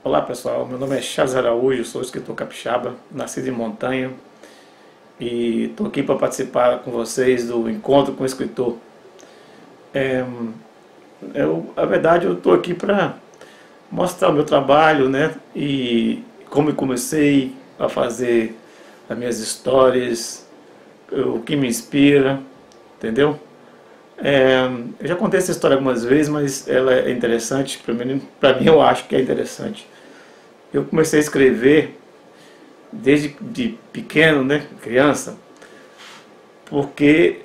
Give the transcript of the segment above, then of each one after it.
Olá pessoal, meu nome é Charles Araújo, sou escritor capixaba, nascido em Montanha e estou aqui para participar com vocês do Encontro com o Escritor. Na verdade, eu estou aqui para mostrar o meu trabalho, né, e como eu comecei a fazer as minhas histórias, o que me inspira, entendeu? Eu já contei essa história algumas vezes, mas ela é interessante, para mim eu acho que é interessante. Eu comecei a escrever desde de pequeno, né, criança, porque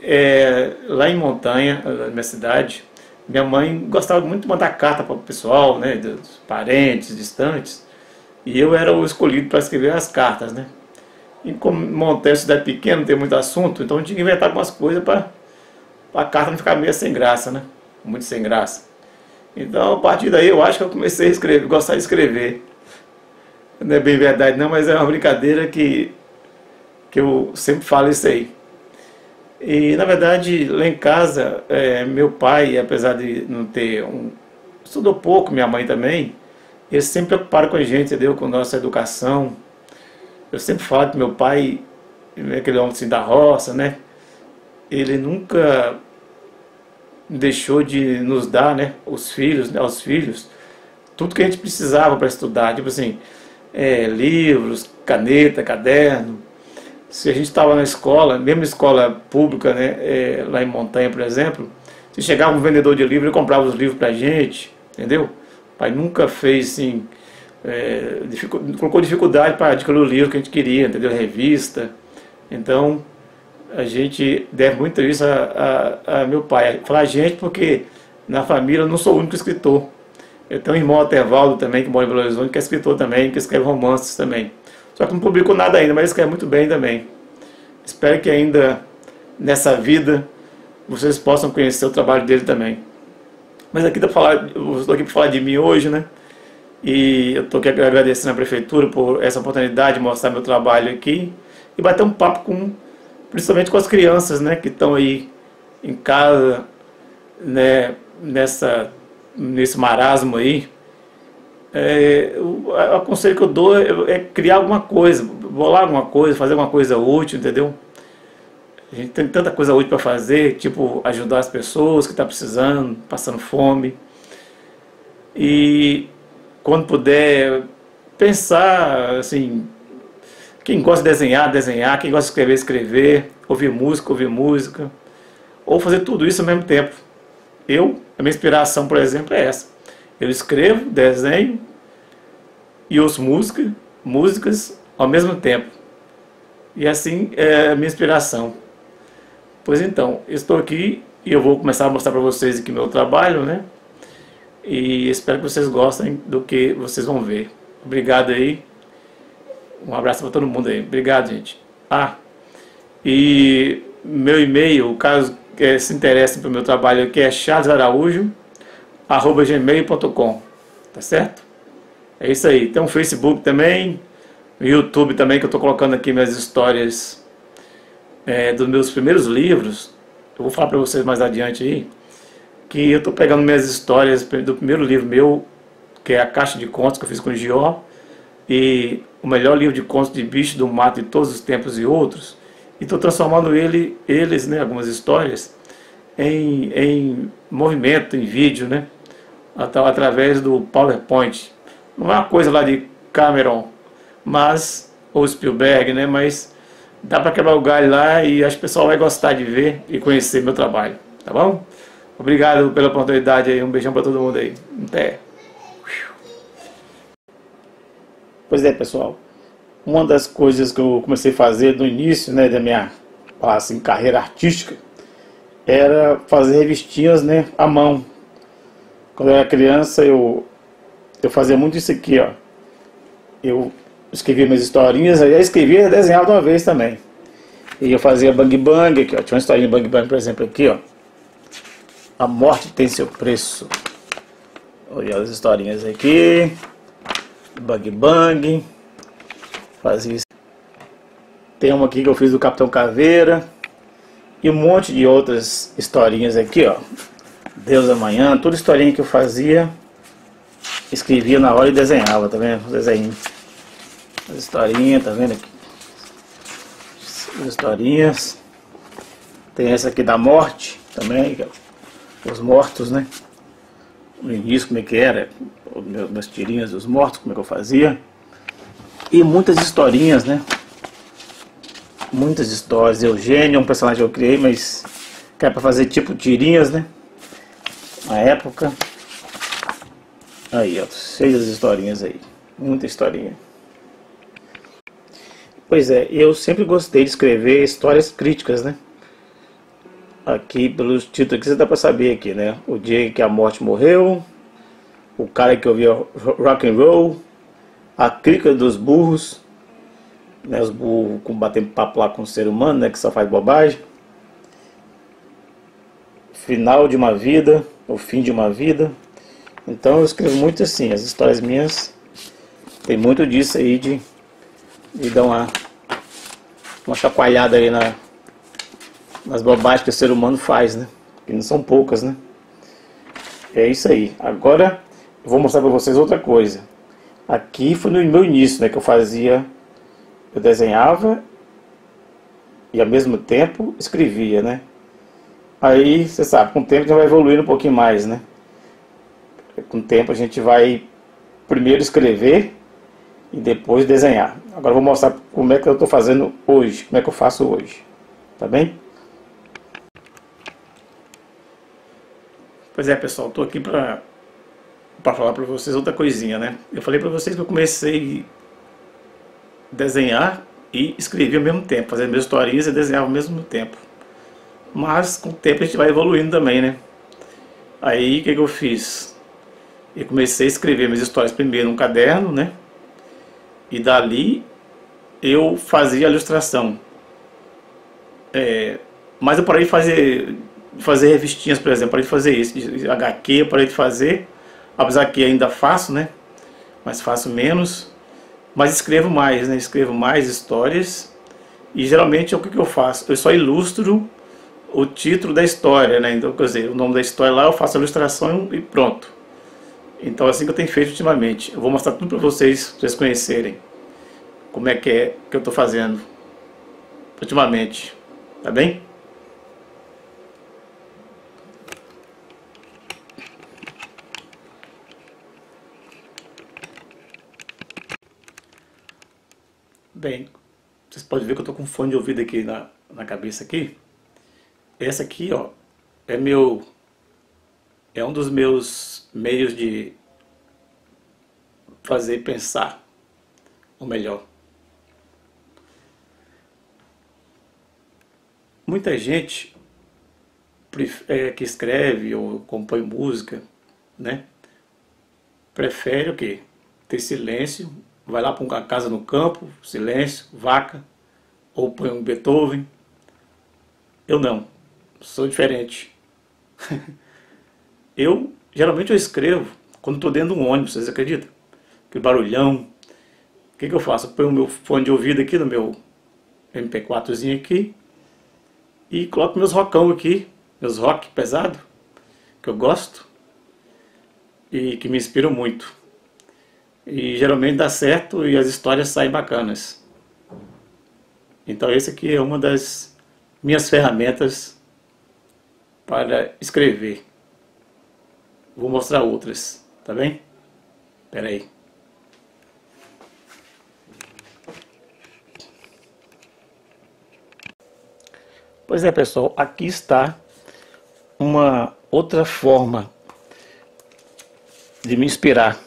lá em Montanha, na minha cidade, minha mãe gostava muito de mandar carta para o pessoal, né, dos parentes distantes, e eu era o escolhido para escrever as cartas, né. E como Montanha é uma cidade pequena, não tem muito assunto, então eu tinha que inventar algumas coisas para a carta não ficar meio sem graça, né, muito sem graça. Então, a partir daí, eu acho que eu comecei a escrever, gostar de escrever. Não é bem verdade não, mas é uma brincadeira que eu sempre falo isso aí. E na verdade lá em casa, meu pai, apesar de não ter estudou pouco, minha mãe também, eles sempre preocuparam com a gente, entendeu? Com nossa educação. Eu sempre falo que meu pai, aquele homem assim da roça, né? Ele nunca deixou de nos dar, né, os filhos, né, aos filhos, tudo que a gente precisava para estudar, tipo assim, livros, caneta, caderno. Se a gente estava na escola, mesmo escola pública, né, lá em Montanha, por exemplo, se chegava um vendedor de livro, ele comprava os livros para a gente, entendeu? O pai nunca fez assim, colocou dificuldade para adquirir o livro que a gente queria, entendeu? Revista. Então, a gente deve muito isso a meu pai. Falar a gente porque na família eu não sou o único escritor. Eu tenho um irmão Atevaldo também, que mora em Belo Horizonte, que é escritor também, que escreve romances também. Só que não publicou nada ainda, mas escreve muito bem também. Espero que ainda nessa vida vocês possam conhecer o trabalho dele também. Mas aqui eu estou aqui para falar de mim hoje, né? E eu estou aqui agradecendo a prefeitura por essa oportunidade de mostrar meu trabalho aqui e bater um papo principalmente com as crianças, né, que estão aí em casa, né, nesse marasmo aí. O conselho que eu dou é criar alguma coisa, bolar alguma coisa, fazer alguma coisa útil, entendeu? A gente tem tanta coisa útil para fazer, tipo ajudar as pessoas que estão precisando, passando fome. E quando puder, pensar assim, quem gosta de desenhar, desenhar, quem gosta de escrever, escrever, ouvir música, ou fazer tudo isso ao mesmo tempo. A minha inspiração, por exemplo, é essa. Eu escrevo, desenho e ouço músicas ao mesmo tempo. E assim é a minha inspiração. Pois então, estou aqui e eu vou começar a mostrar para vocês aqui meu trabalho, né? E espero que vocês gostem do que vocês vão ver. Obrigado aí. Um abraço para todo mundo aí. Obrigado, gente. E meu e-mail, caso se interessem pelo meu trabalho aqui, é charlesaraújo@gmail.com. Tá certo? É isso aí. Tem um Facebook também, o YouTube também, que eu estou colocando aqui minhas histórias dos meus primeiros livros. Eu vou falar para vocês mais adiante aí, que eu estou pegando minhas histórias do primeiro livro meu, que é a Caixa de Contos, que eu fiz com o Gió, e o melhor livro de contos de bicho do mato de todos os tempos e outros, e estou transformando eles, né, algumas histórias, em movimento, em vídeo, né, através do PowerPoint. Não é uma coisa lá de Cameron, ou Spielberg, né, mas dá para quebrar o galho lá e acho que o pessoal vai gostar de ver e conhecer meu trabalho, tá bom? Obrigado pela oportunidade aí, um beijão para todo mundo aí. Até. Pois é, pessoal, uma das coisas que eu comecei a fazer no início, né, da minha assim, carreira artística era fazer revistinhas, né, à mão. Quando eu era criança eu fazia muito isso aqui, ó. Eu escrevia minhas historinhas, aí eu escrevia e desenhava de uma vez também. E eu fazia Bang Bang aqui, ó. Tinha uma historinha Bang Bang, por exemplo, aqui, ó. A morte tem seu preço. Olha as historinhas aqui. Bang Bang. Fazia isso. Tem uma aqui que eu fiz do Capitão Caveira. E um monte de outras historinhas aqui, ó. Deus Amanhã. Toda historinha que eu fazia, escrevia na hora e desenhava, tá vendo? Os desenhos. As historinhas, tá vendo aqui? As historinhas. Tem essa aqui da morte também, os mortos, né? No início, como é que era, minhas tirinhas dos mortos, como é que eu fazia. E muitas historinhas, né? Muitas histórias. Eugênio é um personagem que eu criei, mas que é pra fazer tipo tirinhas, né? Na época. Aí, ó, cheio das historinhas aí. Muita historinha. Pois é, eu sempre gostei de escrever histórias críticas, né? Aqui, pelos títulos aqui, você dá pra saber aqui, né? O dia em que a morte morreu, o cara que ouvia rock and roll, a crítica dos burros, né? Os burros batendo papo lá com o ser humano, né? Que só faz bobagem. Final de uma vida, o fim de uma vida. Então eu escrevo muito assim, as histórias minhas tem muito disso aí de dar uma chacoalhada aí nas bobagens que o ser humano faz, né? Que não são poucas, né? É isso aí. Agora eu vou mostrar para vocês outra coisa. Aqui foi no meu início, né? Que eu desenhava e ao mesmo tempo escrevia, né? Aí, você sabe, com o tempo a gente vai evoluindo um pouquinho mais, né? Com o tempo a gente vai primeiro escrever e depois desenhar. Agora eu vou mostrar como é que eu estou fazendo hoje, como é que eu faço hoje. Tá bem? Pois é, pessoal, estou aqui para falar para vocês outra coisinha, né? Eu falei para vocês que eu comecei a desenhar e escrever ao mesmo tempo, fazer as minhas historinhas e desenhar ao mesmo tempo. Mas com o tempo a gente vai evoluindo também, né? Aí o que eu fiz? Eu comecei a escrever minhas histórias primeiro num caderno, né? E dali eu fazia a ilustração. Mas eu parei de fazer revistinhas, por exemplo, parei de fazer isso, de HQ eu parei de fazer, apesar que ainda faço, né? Mas faço menos, mas escrevo mais, né? Escrevo mais histórias e geralmente o que eu faço? Eu só ilustro o título da história, né? Então, quer dizer, o nome da história lá eu faço a ilustração e pronto. Então, assim que eu tenho feito ultimamente. Eu vou mostrar tudo para vocês conhecerem como é que eu estou fazendo ultimamente, tá bem? Bem, vocês podem ver que eu estou com fone de ouvido aqui na cabeça aqui. Essa aqui, ó, é um dos meus meios de fazer pensar, ou melhor. Muita gente que escreve ou compõe música, né, prefere o quê? Ter silêncio, vai lá para uma casa no campo, silêncio, vaca, ou põe um Beethoven. Eu não, sou diferente. Geralmente eu escrevo quando estou dentro de um ônibus, vocês acreditam? Aquele barulhão. O que eu faço? Eu ponho o meu fone de ouvido aqui no meu MP4zinho aqui e coloco meus rockão aqui, meus rock pesado, que eu gosto e que me inspiram muito. E geralmente dá certo e as histórias saem bacanas. Então esse aqui é uma das minhas ferramentas para escrever. Vou mostrar outras, tá bem? Espera aí. Pois é, pessoal, aqui está uma outra forma de me inspirar.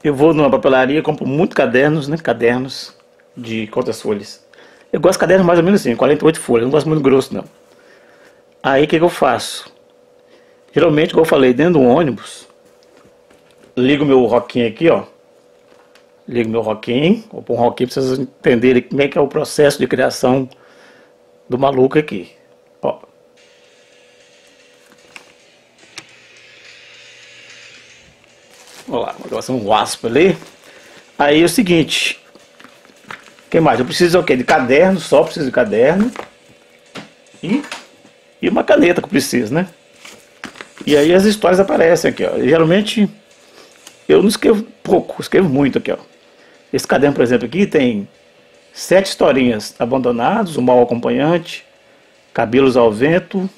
Eu vou numa papelaria, compro muitos cadernos, né? Cadernos de quantas folhas? Eu gosto de cadernos mais ou menos assim, 48 folhas, não gosto muito grosso não. Aí o que eu faço? Geralmente, como eu falei, dentro do ônibus, ligo meu rockinho aqui, ó. Ligo meu rockinho, vou pôr um rockinho para vocês entenderem como é que é o processo de criação do maluco aqui. Ó. Olha lá, vou fazer um wasp ali. Aí é o seguinte, o que mais? Eu preciso o quê? De caderno, só preciso de caderno e uma caneta que eu preciso, né? E aí as histórias aparecem aqui, ó. Geralmente Eu não escrevo pouco, escrevo muito aqui, ó. Esse caderno, por exemplo, aqui tem 7 historinhas: Abandonados, O Mal Acompanhante, Cabelos ao Vento,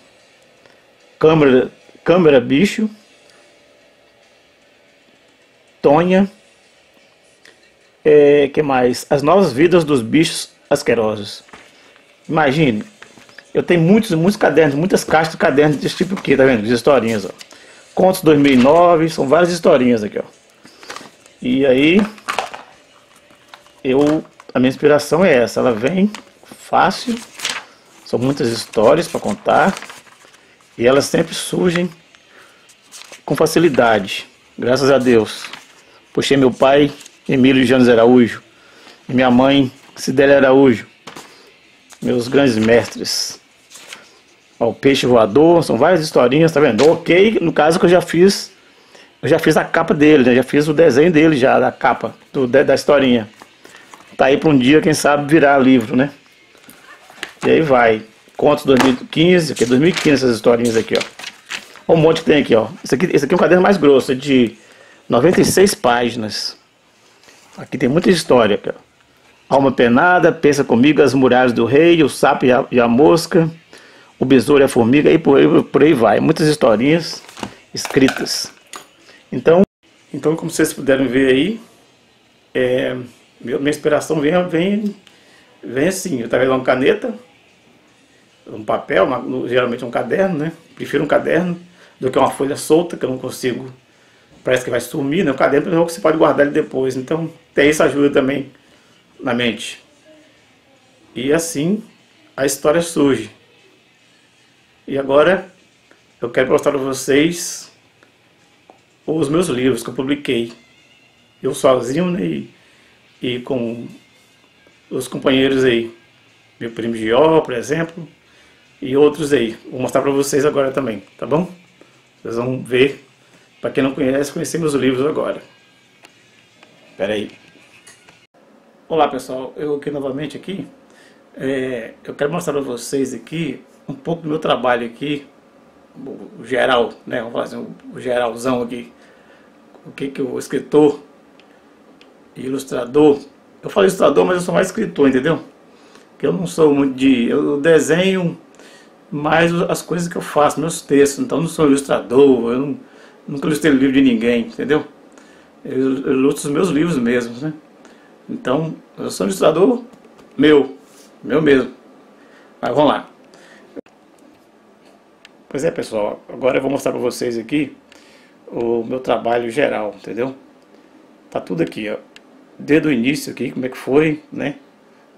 Câmara Bicho, Tonha, que mais? As Novas Vidas dos Bichos Asquerosos. Imagine, eu tenho muitos cadernos, muitas caixas de cadernos desse tipo aqui, tá vendo? De historinhas, ó. Contos 2009, são várias historinhas aqui, ó. E aí, a minha inspiração é essa, ela vem fácil, são muitas histórias para contar, e elas sempre surgem com facilidade, graças a Deus. Puxei meu pai, Emílio Janes Araújo, e minha mãe, Cidélia Araújo, meus grandes mestres. Ó, o Peixe Voador, são várias historinhas, tá vendo? Ok, no caso que eu já fiz a capa dele, né? Já fiz o desenho dele já, da capa, da historinha. Tá aí para um dia, quem sabe, virar livro, né? E aí vai. Contos 2015, aqui é 2015 essas historinhas aqui, ó. Olha um monte que tem aqui, ó. Esse aqui é um caderno mais grosso, é de 96 páginas. Aqui tem muita história, cara. Alma Penada, Pensa Comigo, As Muralhas do Rei, O Sapo e a Mosca, O Besouro e a Formiga, e por aí vai. Muitas historinhas escritas. Então como vocês puderam ver aí, minha inspiração vem assim, através de uma caneta, um papel, geralmente um caderno, né? Prefiro um caderno do que uma folha solta, que eu não consigo, parece que vai sumir, né? O caderno você pode guardar ele depois, então tem essa ajuda também na mente. E assim a história surge. E agora eu quero mostrar para vocês os meus livros que eu publiquei. Eu sozinho, né? E com os companheiros aí. Meu primo Gió, por exemplo. E outros aí. Vou mostrar para vocês agora também, tá bom? Vocês vão ver. Para quem não conhece, conhecer meus livros agora. Espera aí. Olá pessoal, eu aqui novamente aqui. Eu quero mostrar para vocês aqui um pouco do meu trabalho aqui, o geral, né? Vamos fazer o geralzão aqui. O que o escritor e ilustrador, eu falo ilustrador, mas eu sou mais escritor, entendeu? Que eu não sou muito eu desenho mais as coisas que eu faço, meus textos, então eu não sou ilustrador, nunca ilustrei livro de ninguém, entendeu? Eu ilustro os meus livros mesmos, né? Então, eu sou um ilustrador meu mesmo. Mas vamos lá. Pois é, pessoal, agora eu vou mostrar para vocês aqui o meu trabalho geral, entendeu? Tá tudo aqui, ó. Desde o início aqui, como é que foi, né?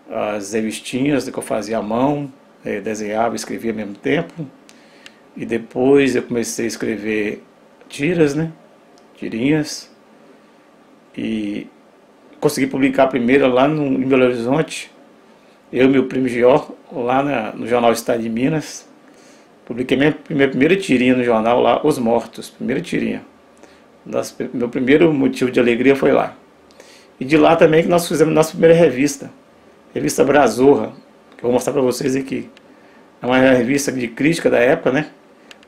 As revistinhas que eu fazia à mão, desenhava e escrevia ao mesmo tempo. E depois eu comecei a escrever tiras, né? Tirinhas. E consegui publicar primeiro lá em Belo Horizonte, eu e meu primo Gió, lá no jornal Estado de Minas. Publiquei minha primeira tirinha no jornal lá, Os Mortos, primeira tirinha. Meu primeiro motivo de alegria foi lá. E de lá também que nós fizemos nossa primeira revista, revista Brazorra, que eu vou mostrar para vocês aqui. É uma revista de crítica da época, né?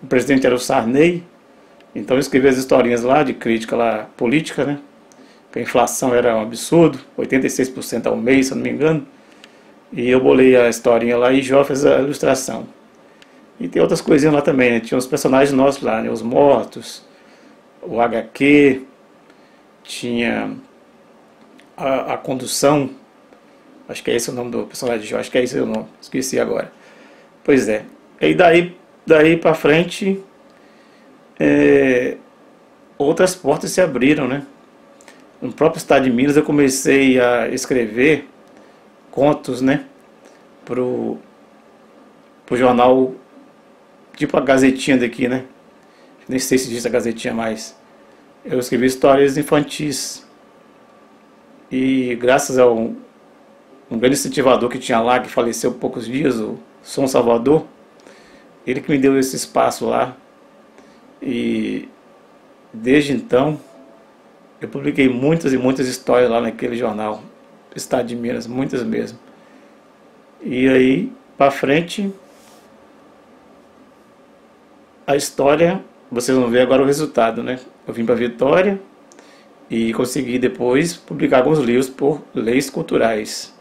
O presidente era o Sarney, então eu escrevi as historinhas lá de crítica lá, política, né? Que a inflação era um absurdo, 86% ao mês, se eu não me engano. E eu bolei a historinha lá e Jó fez a ilustração. E tem outras coisinhas lá também, né? Tinha os personagens nossos lá, né? Os Mortos, o HQ, tinha a Condução, acho que é esse o nome do personagem de Jó, acho que é esse o nome, esqueci agora. Pois é. E daí pra frente, outras portas se abriram, né? No próprio Estado de Minas eu comecei a escrever contos, né? Pro jornal, tipo a Gazetinha daqui, né? Nem sei se diz a Gazetinha mais. Eu escrevi histórias infantis. E graças a um grande incentivador que tinha lá, que faleceu há poucos dias, o Som Salvador, ele que me deu esse espaço lá. E desde então eu publiquei muitas e muitas histórias lá naquele jornal, Estado de Minas, muitas mesmo. E aí, pra frente, a história, vocês vão ver agora o resultado, né? Eu vim pra Vitória e consegui depois publicar alguns livros por leis culturais.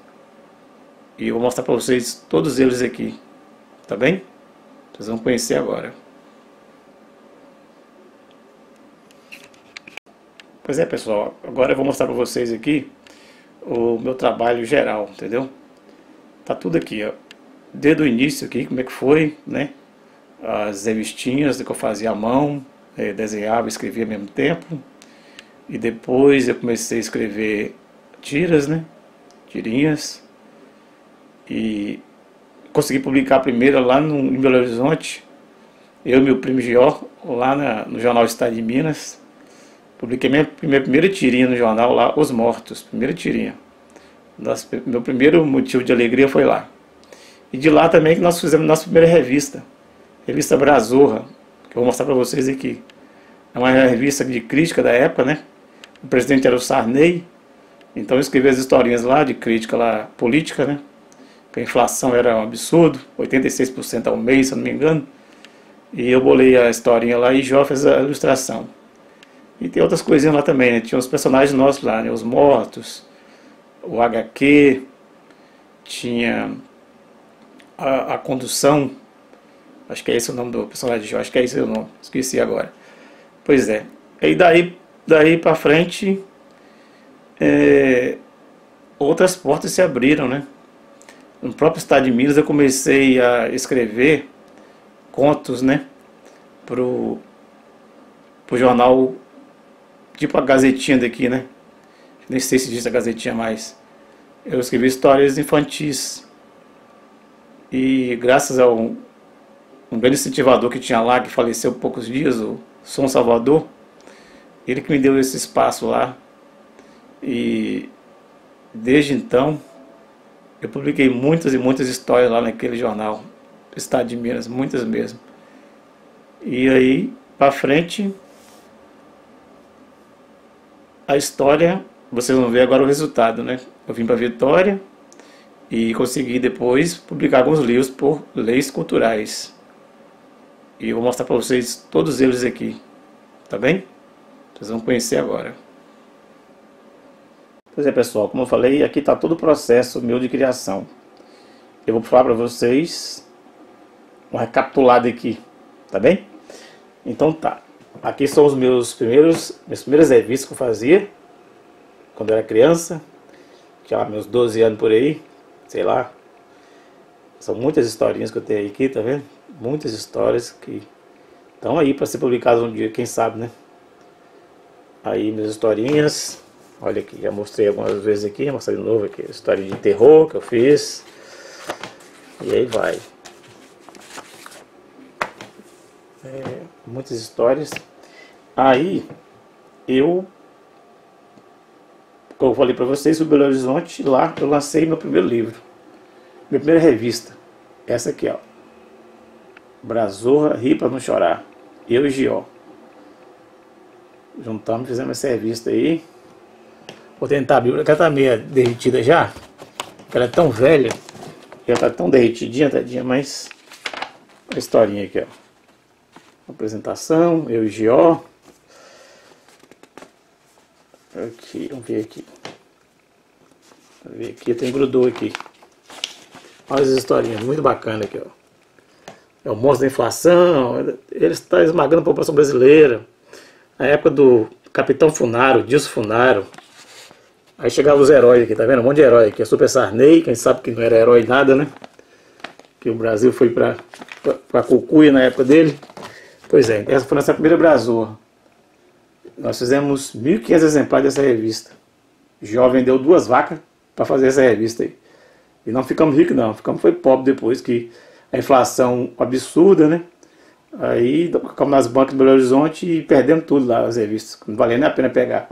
E eu vou mostrar para vocês todos eles aqui, tá bem? Vocês vão conhecer agora. Pois é, pessoal, agora eu vou mostrar para vocês aqui o meu trabalho geral, entendeu? Tá tudo aqui, ó. Desde o início aqui, como é que foi, né? As revistinhas que eu fazia à mão, desenhava e escrevia ao mesmo tempo. E depois eu comecei a escrever tiras, né? Tirinhas. E consegui publicar a primeira lá em Belo Horizonte. Eu e meu primo Gió, lá no jornal Estado de Minas. Publiquei minha primeira tirinha no jornal lá, Os Mortos, primeira tirinha. Meu primeiro motivo de alegria foi lá. E de lá também que nós fizemos nossa primeira revista, revista Brazorra, que eu vou mostrar para vocês aqui. É uma revista de crítica da época, né? O presidente era o Sarney, então eu escrevi as historinhas lá de crítica lá, política, né? Que a inflação era um absurdo, 86% ao mês, se eu não me engano. E eu bolei a historinha lá e Jó fez a ilustração. E tem outras coisinhas lá também, né? Tinha os personagens nossos lá, né? Os Mortos, o HQ, tinha a Condução, acho que é esse o nome do personagem de Jó, acho que é esse o nome, esqueci agora. Pois é, e daí pra frente, outras portas se abriram, né? No próprio estado de Minas eu comecei a escrever contos, né? Pro jornal, tipo a Gazetinha daqui, né? Nem sei se diz a Gazetinha mais. Eu escrevi histórias infantis. E graças a um grande incentivador que tinha lá, que faleceu há poucos dias, o Som Salvador, ele que me deu esse espaço lá. E desde então eu publiquei muitas e muitas histórias lá naquele jornal, Estado de Minas, muitas mesmo. E aí, pra frente, a história, vocês vão ver agora o resultado, né? Eu vim pra Vitória e consegui depois publicar alguns livros por leis culturais. E eu vou mostrar para vocês todos eles aqui, tá bem? Vocês vão conhecer agora. Pois é, pessoal, como eu falei, aqui está todo o processo meu de criação. Eu vou falar para vocês um recapitulado aqui, tá bem? Então tá, aqui são os minhas primeiras revistas que eu fazia quando eu era criança, tinha lá meus 12 anos por aí, sei lá. São muitas historinhas que eu tenho aqui, tá vendo? Muitas histórias que estão aí para ser publicadas um dia, quem sabe, né? Aí minhas historinhas, olha aqui, já mostrei algumas vezes aqui, vou mostrar de novo aqui, história de terror que eu fiz. E aí vai. Muitas histórias. Aí como eu falei para vocês, o Belo Horizonte, lá eu lancei meu primeiro livro, minha primeira revista, essa aqui, ó, Brazorra, Ri Pra Não Chorar, eu e Gió. Juntamos, fizemos essa revista aí. Vou tentar abrir, ela tá meio derretida já, ela é tão velha, já tá tão derretidinha, tadinha, mas a historinha aqui, ó. Apresentação, eu e Gió. Aqui, vamos ver aqui. Vamos ver aqui, tem grudou aqui. Olha as historinhas, muito bacana aqui, ó. É o monstro da inflação, ele está esmagando a população brasileira. Na época do Capitão Funaro, Dilson Funaro. Aí chegavam os heróis aqui, tá vendo? Um monte de herói aqui. É Super Sarney, quem sabe que não era herói nada, né? Que o Brasil foi pra cucuia na época dele. Pois é, essa foi nossa primeira Brazorra. Nós fizemos 1.500 exemplares dessa revista. Jó vendeu 2 vacas para fazer essa revista aí. E não ficamos ricos não, foi pobre depois que a inflação absurda, né? Aí ficamos nas bancas do Belo Horizonte e perdemos tudo lá, as revistas. Não valia nem a pena pegar.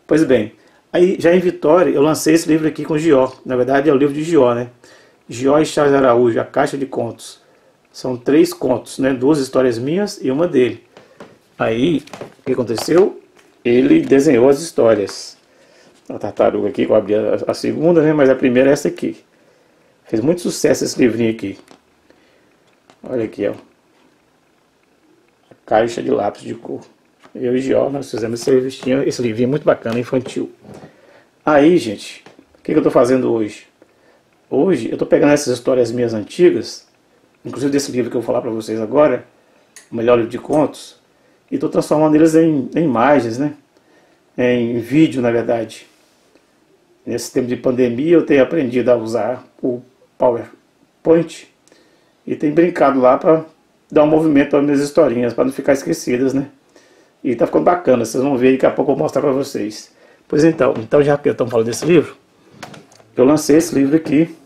Pois bem, aí já em Vitória eu lancei esse livro aqui com o Gió. Na verdade é o livro de Gió, né? Gió e Charles Araújo, A Caixa de Contos. São 3 contos, né? 2 histórias minhas e uma dele. Aí, o que aconteceu? Ele desenhou as histórias. A tartaruga aqui, eu abri a segunda, né? Mas a primeira é essa aqui. Fez muito sucesso esse livrinho aqui. Olha aqui, ó. A caixa de lápis de cor. Eu e o Gió, nós fizemos esse livrinho muito bacana, infantil. Aí, gente, o que eu estou fazendo hoje? Hoje eu estou pegando essas histórias minhas antigas, inclusive desse livro que eu vou falar para vocês agora, O Melhor Livro de Contos, e estou transformando eles em imagens, né? Em vídeo, na verdade. Nesse tempo de pandemia eu tenho aprendido a usar o PowerPoint e tenho brincado lá para dar um movimento para minhas historinhas, para não ficar esquecidas, né? E tá ficando bacana, vocês vão ver, daqui a pouco eu vou mostrar para vocês. Pois então já que estamos falando desse livro, eu lancei esse livro aqui,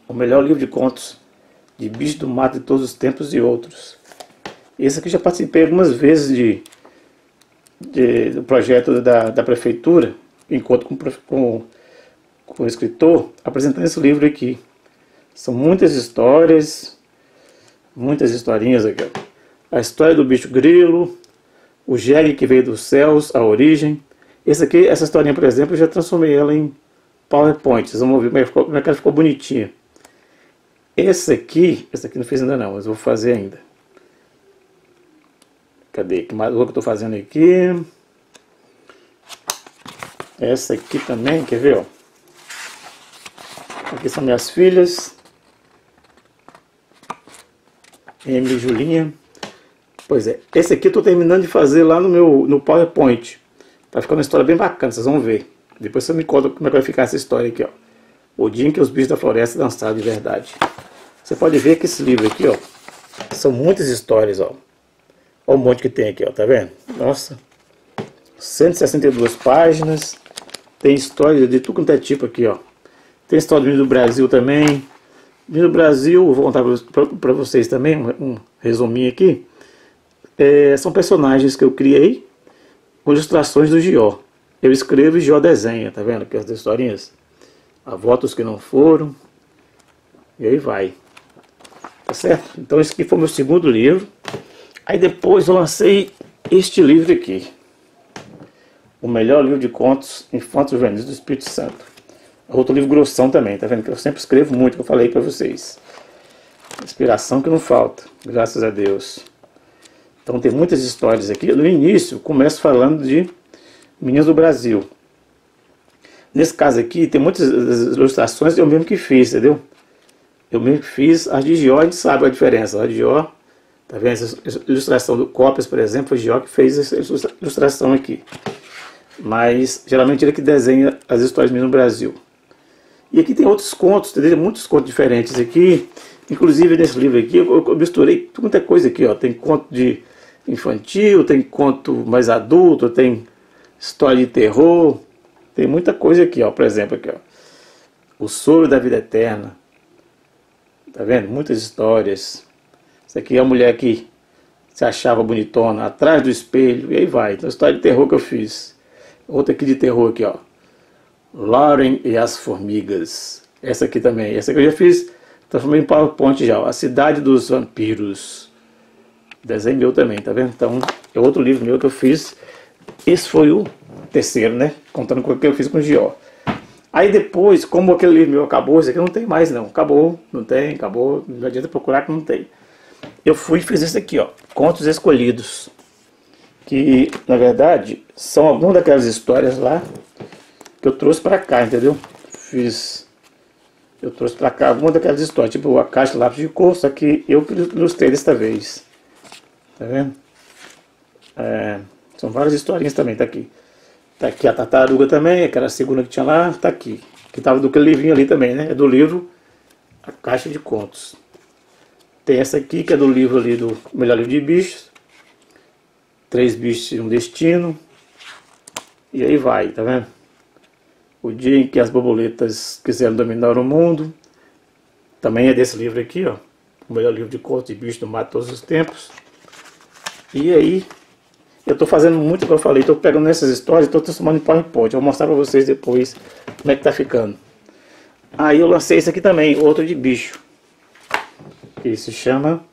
O Melhor Livro de Contos de Bicho do Mato de Todos os Tempos e Outros. Esse aqui já participei algumas vezes do projeto da prefeitura, encontro com o escritor, apresentando esse livro aqui. São muitas histórias, muitas historinhas aqui, ó. A história do bicho grilo, o jegue que veio dos céus, a origem. Essa historinha, por exemplo, eu já transformei ela em PowerPoint. Vocês vão ver como é que ela ficou bonitinha. Esse aqui não fiz ainda não, mas vou fazer ainda. Cadê? Que mais o que eu estou fazendo aqui? Essa aqui também, quer ver? Ó? Aqui são minhas filhas, Emily e Julinha. Pois é, esse aqui eu estou terminando de fazer lá no PowerPoint. Tá ficando uma história bem bacana, vocês vão ver. Depois você me conta como é que vai ficar essa história aqui, ó. O dia em que os bichos da floresta dançaram de verdade. Você pode ver que esse livro aqui, ó, são muitas histórias, ó. Olha o monte que tem aqui, ó, tá vendo? Nossa, 162 páginas. Tem história de tudo quanto é tipo aqui, ó. Tem história do Vinho do Brasil também. Vinho do Brasil, vou contar para vocês também, um resuminho aqui. São personagens que eu criei com ilustrações do Gió. Eu escrevo e Gió desenha, tá vendo aqui as historinhas? Há votos que não foram. E aí vai. Tá certo? Então esse aqui foi o meu segundo livro. Aí depois eu lancei este livro aqui. O Melhor Livro de Contos Infantos Juvenis do Espírito Santo. Outro livro grossão também, tá vendo? Que eu sempre escrevo muito, que eu falei pra vocês. Inspiração que não falta, graças a Deus. Então tem muitas histórias aqui. No início, começo falando de Meninos do Brasil. Nesse caso aqui, tem muitas ilustrações eu mesmo que fiz, entendeu? Eu mesmo que fiz. As de Gió, a gente sabe a diferença. A de Gió, tá vendo? Essa ilustração do Cópias, por exemplo, foi Gió que fez essa ilustração aqui. Mas, geralmente, ele que desenha as histórias Meninos do Brasil. E aqui tem outros contos, entendeu? Muitos contos diferentes aqui. Inclusive, nesse livro aqui, eu misturei muita coisa aqui, ó. Tem conto de infantil, tem conto mais adulto, tem história de terror. Tem muita coisa aqui, ó. Por exemplo, aqui, ó. O Soro da Vida Eterna. Tá vendo? Muitas histórias. Isso aqui é a mulher que se achava bonitona atrás do espelho. E aí vai. Então, história de terror que eu fiz. Outra aqui de terror aqui, ó. Lauren e as Formigas. Essa aqui também. Essa aqui eu já fiz. Transformei em PowerPoint já. Ó. A Cidade dos Vampiros. Desenho meu também, tá vendo? Então, é outro livro meu que eu fiz. Esse foi o terceiro, né? Contando com o que eu fiz com o Gió. Aí depois, como aquele livro meu acabou, esse aqui não tem mais não. Acabou, não tem, acabou. Não adianta procurar que não tem. Eu fui e fiz esse aqui, ó. Contos Escolhidos. Que, na verdade, são algumas daquelas histórias lá que eu trouxe pra cá, entendeu? Eu trouxe pra cá algumas daquelas histórias. Tipo a Caixa de Lápis de Cor, só que eu que ilustrei desta vez. Tá vendo? São várias historinhas também, tá aqui. Tá aqui a tartaruga também, aquela segunda que tinha lá, tá aqui. Que tava do aquele livrinho ali também, né? É do livro A Caixa de Contos. Tem essa aqui que é do livro ali do Melhor Livro de Bichos. 3 bichos e um destino. E aí vai, tá vendo? O dia em que as borboletas quiseram dominar o mundo. Também é desse livro aqui, ó. O Melhor Livro de Contos de Bichos do Mato de Todos os Tempos. E aí, eu tô fazendo muito, como eu falei, tô pegando essas histórias e tô transformando em PowerPoint. Eu vou mostrar pra vocês depois como é que tá ficando. Aí eu lancei esse aqui também, outro de bicho. Que se chama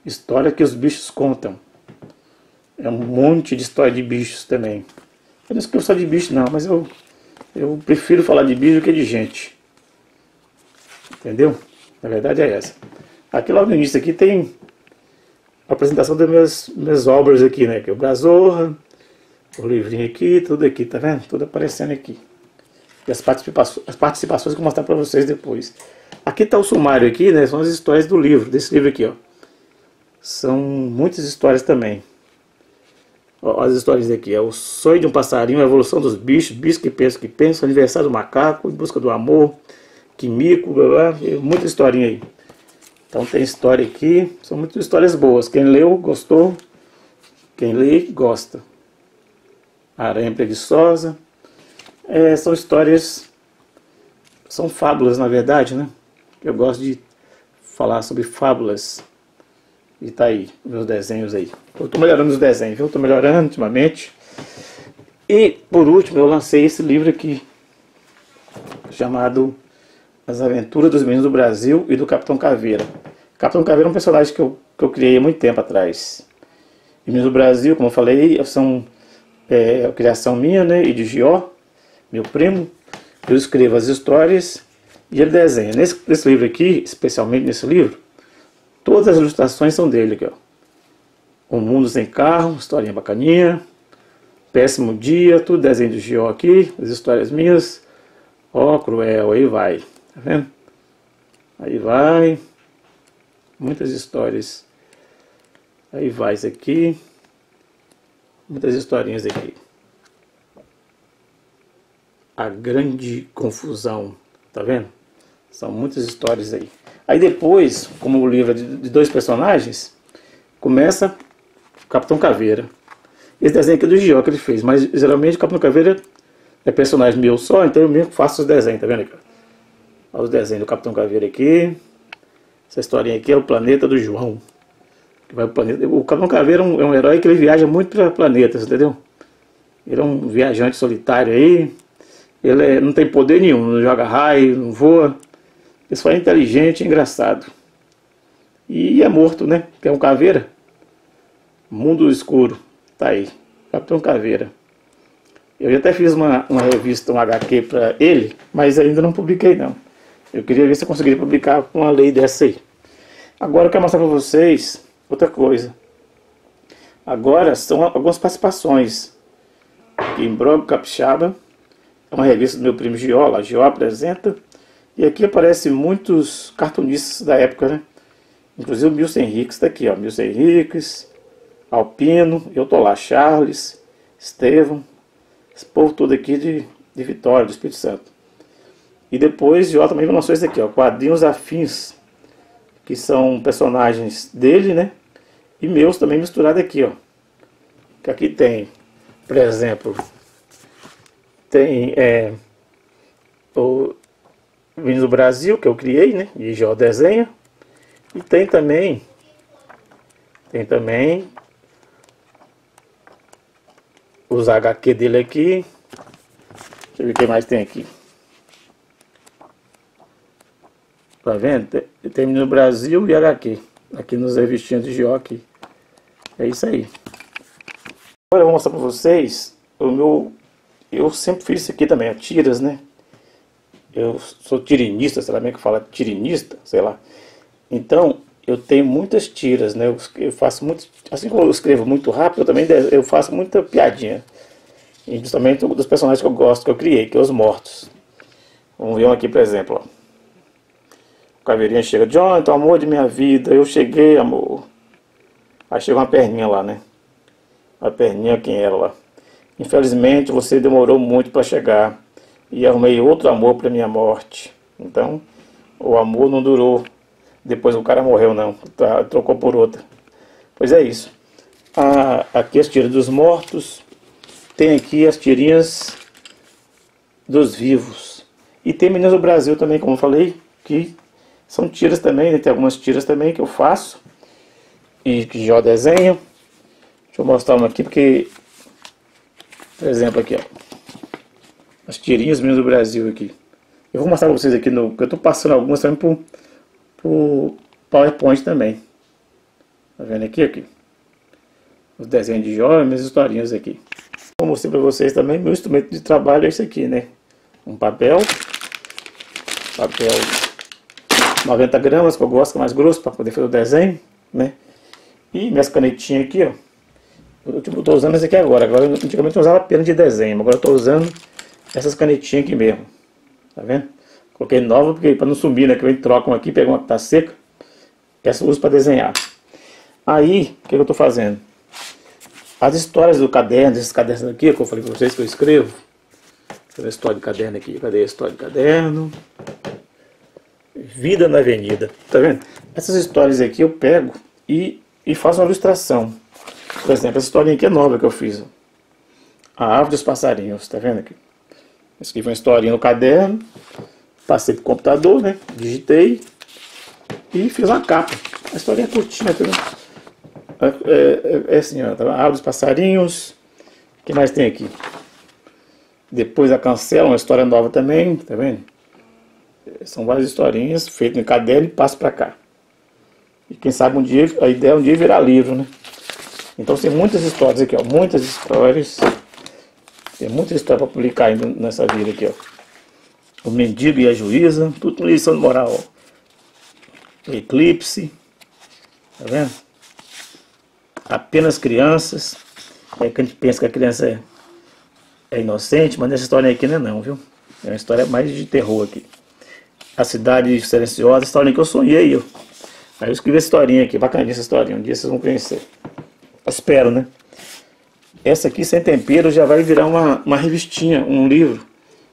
História que os Bichos Contam. É um monte de história de bichos também. Eu não escrevo só de bicho não, mas eu prefiro falar de bicho do que de gente. Entendeu? Na verdade é essa. Aqui logo no início aqui tem a apresentação das minhas obras aqui, né? Que é o Gazorra, o livrinho aqui, tá vendo? Tudo aparecendo aqui. E as participações que eu vou mostrar para vocês depois. Aqui tá o sumário aqui, né? São as histórias do livro, desse livro aqui, ó. São muitas histórias também. Ó, as histórias aqui, é o sonho de um passarinho, a evolução dos bichos, bichos que pensam, aniversário do macaco, em busca do amor, Quimico, blá, blá, muita historinha aí. Então tem história aqui, são muitas histórias boas. Quem leu, gostou. Quem lê, gosta. Aranha Preguiçosa. São histórias, são fábulas na verdade, né? Eu gosto de falar sobre fábulas. E tá aí, meus desenhos aí. Eu tô melhorando os desenhos, viu? Tô melhorando ultimamente. E por último eu lancei esse livro aqui, chamado As Aventuras dos Meninos do Brasil e do Capitão Caveira. Capitão Caveira é um personagem que eu criei há muito tempo atrás. E Meninos do Brasil, como eu falei, são a criação minha, né, e de Gió, meu primo. Eu escrevo as histórias e ele desenha. Nesse livro aqui, especialmente nesse livro, todas as ilustrações são dele aqui, ó. Um Mundo Sem Carro, historinha bacaninha. Péssimo Dia, tudo desenho de Gió aqui, as histórias minhas. Ó, Cruel, aí vai. Tá vendo? Aí vai. Muitas histórias. Aí vai isso aqui. Muitas historinhas aqui. A Grande Confusão. Tá vendo? São muitas histórias aí. Aí depois, como o livro é de dois personagens, começa o Capitão Caveira. Esse desenho aqui é do Gió que ele fez, mas geralmente o Capitão Caveira é personagem meu só, então eu mesmo faço os desenhos, tá vendo aqui? Olha os desenhos do Capitão Caveira aqui. Essa historinha aqui é o Planeta do João. Que vai pro planeta. O Capitão Caveira é um herói que ele viaja muito para planetas, entendeu? Ele é um viajante solitário aí. Ele não tem poder nenhum, não joga raio, não voa. Ele só é inteligente e engraçado. E é morto, né? Que é um caveira. Mundo Escuro. Tá aí. Capitão Caveira. Eu já até fiz uma revista, um HQ para ele, mas ainda não publiquei não. Eu queria ver se eu conseguiria publicar com uma lei dessa aí. Agora eu quero mostrar para vocês outra coisa. Agora são algumas participações. Aqui em Brogo Capixaba. É uma revista do meu primo Gió, lá Gió apresenta. E aqui aparecem muitos cartunistas da época, né? Inclusive o Milton Henriques está aqui, ó. Milton Henriques, Alpino, eu tô lá, Charles, Estevão, esse povo todo aqui de Vitória, do Espírito Santo. E depois Gió também lançou esse aqui, ó, Quadrinhos Afins, que são personagens dele, né? E meus também misturados aqui, ó. Que aqui tem, por exemplo, tem o Meninos do Brasil, que eu criei, né? E Gió desenha. E tem também os HQ dele aqui. Deixa eu ver o que mais tem aqui. Tá vendo? Tem Menino Brasil e HQ. Aqui nos revistinhos de Gió aqui. É isso aí. Agora eu vou mostrar pra vocês o meu... Eu sempre fiz isso aqui também, ó, tiras, né? Eu sou tirinista, sei lá como é que fala, tirinista, sei lá. Então, eu tenho muitas tiras, né? Eu faço muito... Assim como eu escrevo muito rápido, eu também eu faço muita piadinha. E justamente dos personagens que eu gosto, que eu criei, que é os mortos. Vamos ver um aqui, por exemplo, ó. O Caveirinha chega, Jonathan, amor de minha vida, eu cheguei, amor. Aí chega uma perninha lá, né? A perninha, quem era lá? Infelizmente, você demorou muito para chegar. E arrumei outro amor para minha morte. Então, o amor não durou. Depois o cara morreu, não. Trocou por outra. Pois é isso. Aqui as tiras dos mortos. Tem aqui as tirinhas dos vivos. E tem Meninos do Brasil também, como eu falei, que são tiras também, né? Tem algumas tiras também que eu faço. E que já desenho. Deixa eu mostrar uma aqui, porque... Por exemplo, aqui, ó. As tirinhas Meninos do Brasil aqui. Eu vou mostrar pra vocês aqui, eu estou passando algumas também pro PowerPoint também. Tá vendo aqui? Os desenhos de Jó e minhas historinhas aqui. Vou mostrar para vocês também, meu instrumento de trabalho é esse aqui, né? Um papel 90 gramas, que eu gosto, que é mais grosso, para poder fazer o desenho, né? E minhas canetinhas aqui, ó. Eu tô usando essa aqui agora. Antigamente eu usava pena de desenho, agora eu tô usando essas canetinhas aqui mesmo. Tá vendo? Coloquei nova porque para não sumir, né? Que vem trocam aqui, pega uma que tá seca. Essa eu uso para desenhar. Aí, o que eu tô fazendo? As histórias do caderno, esses cadernos aqui, que eu falei para vocês que eu escrevo. Deixa eu ver a história de caderno aqui. Cadê a história de caderno? Vida na Avenida. Tá vendo? Essas histórias aqui eu pego e faço uma ilustração. Por exemplo, essa historinha aqui é nova que eu fiz. A Árvore dos Passarinhos. Tá vendo aqui? Escrevi uma historinha no caderno. Passei pro computador, né? Digitei. E fiz uma capa. A historinha é curtinha, tá vendo? É assim, ó. Tá? A Árvore dos Passarinhos. O que mais tem aqui? Depois a Cancela, uma história nova também. Tá vendo? São várias historinhas feitas no caderno e passo para cá. E quem sabe um dia, a ideia é um dia virar livro, né? Então tem muitas histórias aqui, ó. Muitas histórias. Tem muita história para publicar ainda nessa vida aqui, ó. O Mendigo e a Juíza. Tudo com lição de moral, ó. O Eclipse. Tá vendo? Apenas Crianças. É que a gente pensa que a criança é inocente, mas nessa história aqui não é não, viu? É uma história mais de terror aqui. A Cidade Silenciosa, a historinha que eu sonhei, ó. Aí eu escrevi essa historinha aqui, bacaninha essa historinha, um dia vocês vão conhecer. Eu espero, né? Essa aqui, Sem Tempero, já vai virar uma revistinha, um livro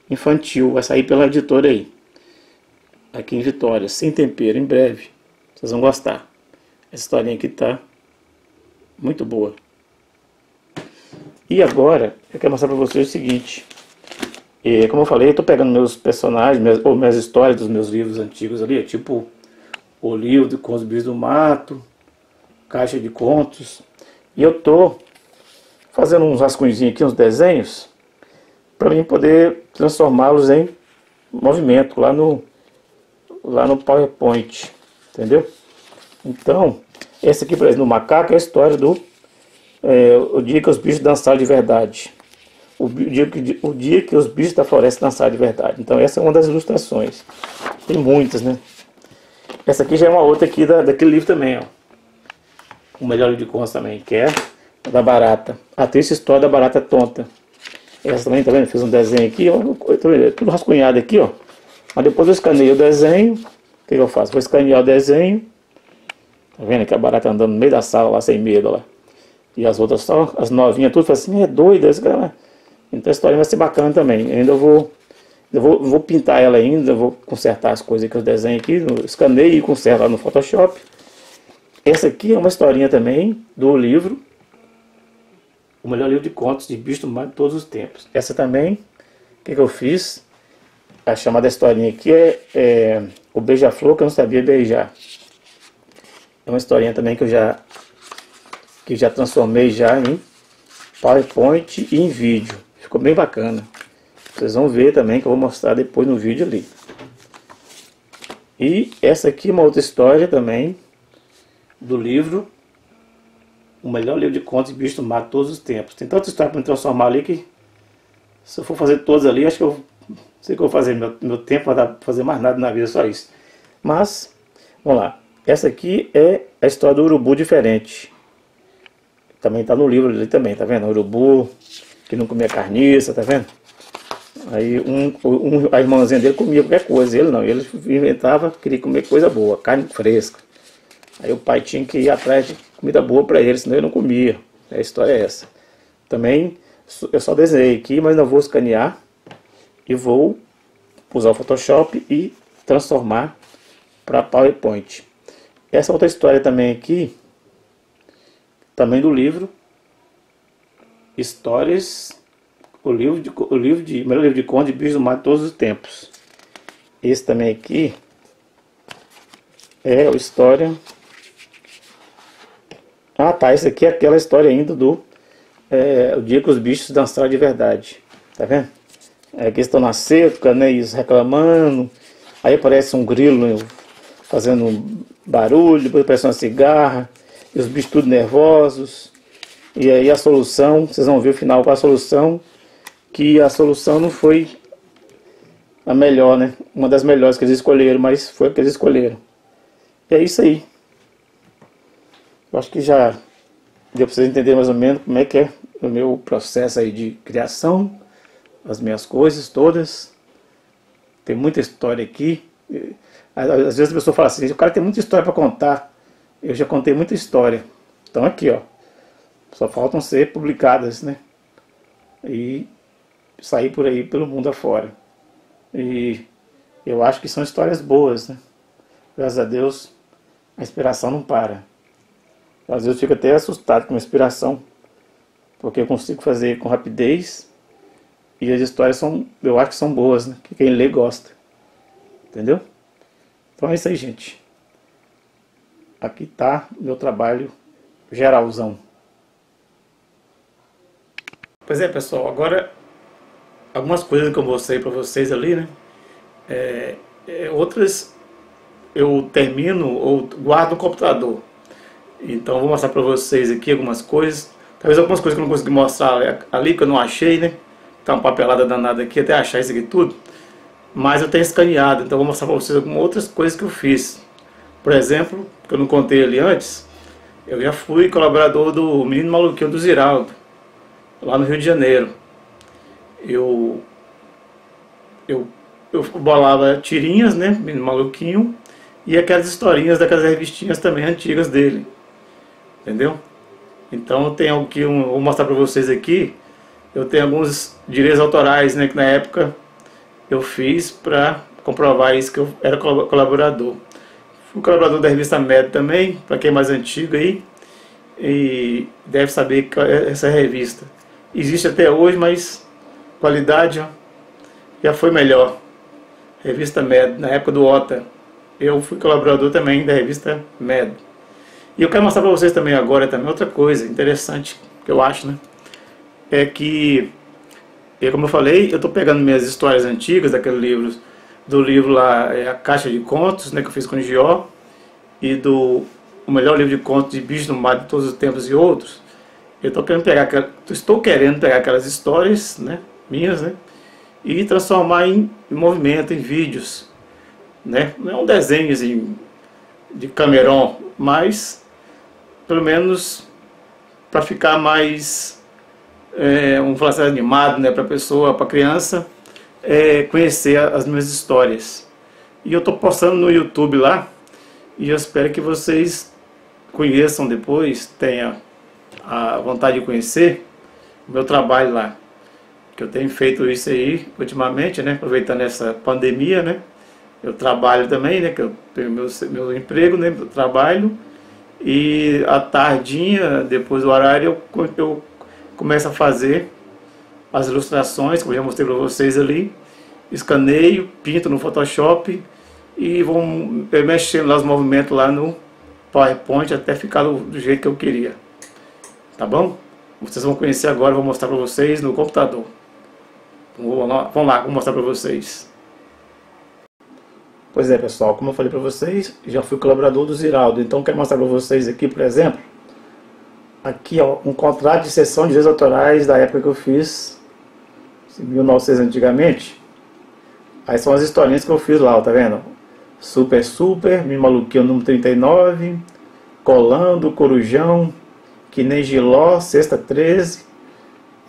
infantil, vai sair pela editora aí. Aqui em Vitória, Sem Tempero, em breve. Vocês vão gostar. Essa historinha aqui tá muito boa. E agora, eu quero mostrar pra vocês o seguinte. Como eu falei, eu tô pegando meus personagens, minhas histórias dos meus livros antigos ali, tipo o livro com os bichos do mato, Caixa de Contos. E eu tô fazendo uns rascunhozinhos aqui, uns desenhos, para mim poder transformá-los em movimento lá no PowerPoint, entendeu? Então, esse aqui, por exemplo, no macaco, é a história do o dia que os bichos dançaram de verdade. O dia que os bichos da floresta dançaram de verdade. Então essa é uma das ilustrações. Tem muitas, né? Essa aqui já é uma outra aqui daquele livro também, ó. O Melhor Livro de Contos também, que é da Barata. A Triste História da Barata Tonta. Essa também, tá vendo? Fiz um desenho aqui, ó. Tudo rascunhado aqui, ó. Mas depois eu escaneio o desenho. O que eu faço? Vou escanear o desenho. Tá vendo que a barata andando no meio da sala lá, sem medo, lá. E as outras só, as novinhas, tudo, falam assim, é doida esse cara. Então a história vai ser bacana também. Ainda vou pintar ela ainda, vou consertar as coisas que eu desenho aqui, escaneio e conserto lá no Photoshop. Essa aqui é uma historinha também do livro O Melhor Livro de Contos de Bicho do Mar de Todos os Tempos. Essa também, o que eu fiz? A chamada historinha aqui é O Beija-Flor que eu não sabia beijar. É uma historinha também que eu já transformei já em PowerPoint e em vídeo. Ficou bem bacana. Vocês vão ver também, que eu vou mostrar depois no vídeo ali. E essa aqui é uma outra história também do livro O Melhor Livro de Contos de Bicho do Mar de Todos os Tempos. Tem tanta história para me transformar ali que se eu for fazer todas ali, acho que eu não sei o que eu vou fazer. Meu tempo vai dar para fazer mais nada na vida, só isso. Mas, vamos lá. Essa aqui é a história do urubu diferente. Também está no livro ali também, tá vendo? O urubu que não comia carniça, tá vendo? Aí a irmãzinha dele comia qualquer coisa, ele não, ele inventava, queria comer coisa boa, carne fresca. Aí o pai tinha que ir atrás de comida boa para ele, senão ele não comia. A história é essa. Também eu só desenhei aqui, mas não vou escanear e vou usar o Photoshop e transformar para PowerPoint. Essa outra história também aqui, também do livro Histórias, o melhor livro de contos de bichos do mar de todos os tempos. Esse também aqui é a história. Ah tá, esse aqui é aquela história ainda do o dia que os bichos dançaram de verdade. Tá vendo? Aqui estão na cerca, né, e reclamando. Aí aparece um grilo fazendo barulho, depois aparece uma cigarra, e os bichos tudo nervosos. E aí a solução, vocês vão ver o final com a solução, que a solução não foi a melhor, né? Uma das melhores que eles escolheram, mas foi a que eles escolheram. E é isso aí. Eu acho que já deu para vocês entenderem mais ou menos como é que é o meu processo aí de criação, as minhas coisas todas. Tem muita história aqui. Às vezes a pessoa fala assim, o cara tem muita história para contar. Eu já contei muita história. Então aqui, ó, só faltam ser publicadas, né? E sair por aí pelo mundo afora. E eu acho que são histórias boas, né? Graças a Deus, a inspiração não para. Às vezes eu fico até assustado com a inspiração, porque eu consigo fazer com rapidez e as histórias são, eu acho que são boas, né? Que quem lê gosta. Entendeu? Então é isso aí, gente. Aqui tá o meu trabalho geralzão. Pois é, pessoal, agora algumas coisas que eu mostrei para vocês ali, né? Outras eu termino ou guardo no computador. Então vou mostrar para vocês aqui algumas coisas. Talvez algumas coisas que eu não consegui mostrar ali, que eu não achei, né? Tá uma papelada danada aqui até achar isso aqui tudo. Mas eu tenho escaneado, então vou mostrar para vocês algumas outras coisas que eu fiz. Por exemplo, que eu não contei ali antes, eu já fui colaborador do Menino Maluquinho do Ziraldo, lá no Rio de Janeiro. Eu bolava tirinhas, né, Menino Maluquinho, e aquelas historinhas daquelas revistinhas também antigas dele, entendeu? Então eu tenho aqui, vou mostrar para vocês aqui, eu tenho alguns direitos autorais, né, que na época eu fiz para comprovar isso, que eu era colaborador. Fui colaborador da revista Med também, para quem é mais antigo aí, e deve saber que essa revista existe até hoje, mas qualidade, ó, já foi melhor. Revista Med, na época do OTA, eu fui colaborador também da revista Med. E eu quero mostrar para vocês também agora também outra coisa interessante que eu acho, né? É que, como eu falei, eu estou pegando minhas histórias antigas daquele livro, do livro lá, A Caixa de Contos, né, que eu fiz com o Gió, e do O Melhor Livro de Contos de Bichos no Mar de Todos os Tempos e Outros. Eu estou querendo pegar aquelas histórias, né, minhas, né, e transformar em movimento, em vídeos, né? Não é um desenho assim, de Cameron, mas pelo menos para ficar mais um falar animado, né, para a pessoa, para a criança conhecer as minhas histórias. E eu estou postando no YouTube lá, e eu espero que vocês conheçam depois, tenham a vontade de conhecer o meu trabalho lá, que eu tenho feito isso aí ultimamente, né, aproveitando essa pandemia, né. Eu trabalho também, né, que eu tenho meu emprego, né, meu trabalho, e à tardinha, depois do horário, eu começo a fazer as ilustrações, como eu já mostrei para vocês ali, escaneio, pinto no Photoshop e vou mexendo lá os movimentos lá no PowerPoint até ficar do jeito que eu queria. Tá bom? Vocês vão conhecer agora, vou mostrar para vocês no computador. Vamos lá, vou mostrar para vocês. Pois é, pessoal, como eu falei para vocês, já fui colaborador do Ziraldo, então quero mostrar para vocês aqui, por exemplo, aqui ó, um contrato de cessão de direitos autorais da época que eu fiz, em 1900 antigamente. Aí são as historinhas que eu fiz lá, ó, tá vendo? Super Super, Me Maluquinho número 39, Colando, Corujão, Que Nem Giló, Sexta 13.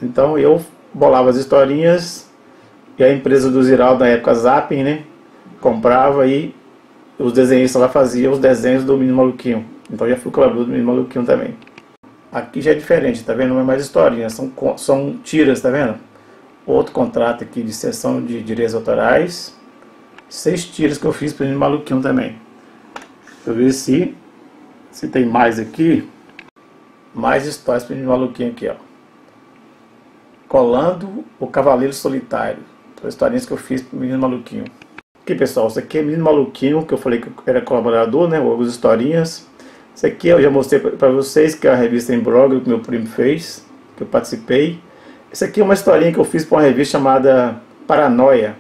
Então eu bolava as historinhas e a empresa do Ziraldo na época, Zapping, né, comprava e os desenhistas lá faziam os desenhos do Menino Maluquinho. Então já fui colaborador do Menino Maluquinho também. Aqui já é diferente, tá vendo? Não é mais historinha, são tiras, tá vendo? Outro contrato aqui de cessão de direitos autorais. 6 tiras que eu fiz para o Menino Maluquinho também. Deixa eu ver se tem mais aqui. Mais histórias para o Menino Maluquinho aqui, ó. Colando, o Cavaleiro Solitário. São historinhas que eu fiz para o Menino Maluquinho. Aqui, pessoal, isso aqui é Menino Maluquinho, que eu falei que eu era colaborador, né? Algumas historinhas. Isso aqui eu já mostrei para vocês, que é a revista Imbróglio que meu primo fez, que eu participei. Isso aqui é uma historinha que eu fiz para uma revista chamada Paranoia.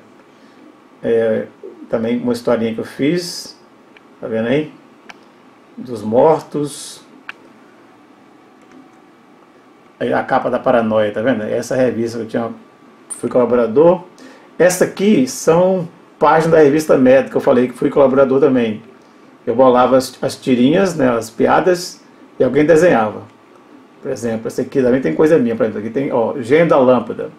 Também uma historinha que eu fiz, tá vendo aí? Dos mortos. Aí a capa da Paranoia, tá vendo? Essa revista que eu fui colaborador. Essa aqui são páginas da revista Med, que eu falei que fui colaborador também. Eu bolava as tirinhas, né, as piadas, e alguém desenhava. Por exemplo, esse aqui também tem coisa minha. Por exemplo, aqui tem, ó, Gênio da Lâmpada.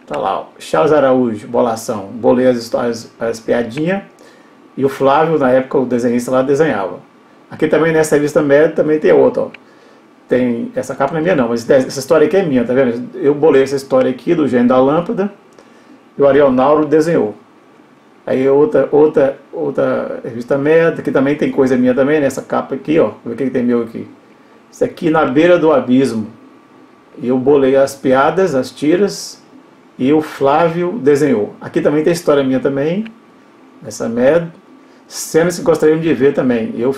Tá lá, ó, Charles Araújo, bolação. Bolei as histórias, as piadinhas. E o Flávio, na época, o desenhista lá, desenhava. Aqui também nessa revista média também tem outra, ó. Tem, essa capa não é minha não, mas essa história aqui é minha, tá vendo? Eu bolei essa história aqui do Gênio da Lâmpada e o Ariel Nauro desenhou. Aí outra revista média, que também tem coisa minha também, nessa capa aqui, ó. Vê o que tem meu aqui. Isso aqui, Na Beira do Abismo. E eu bolei as piadas, as tiras, e o Flávio desenhou. Aqui também tem história minha também, nessa média. Cenas que gostariam de ver também. Eu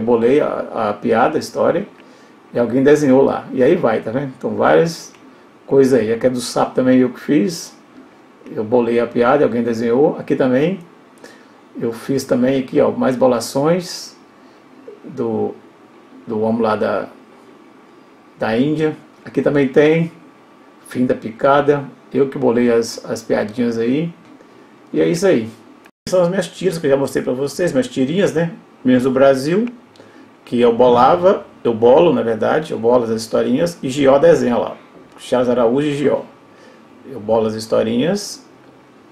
bolei a piada, a história, e alguém desenhou lá. E aí vai, tá vendo? Então várias coisas aí. Aqui é do sapo também eu que fiz. Eu bolei a piada e alguém desenhou. Aqui também. Eu fiz também aqui, ó, mais bolações do homem lá da Índia. Aqui também tem Fim da Picada. Eu que bolei as piadinhas aí. E é isso aí. São as minhas tiras que eu já mostrei pra vocês, minhas tirinhas, né? Minhas do Brasil, que eu bolava, eu bolo, na verdade, eu bolo as historinhas e Gió desenha lá. Charles Araújo e Gió. Eu bolo as historinhas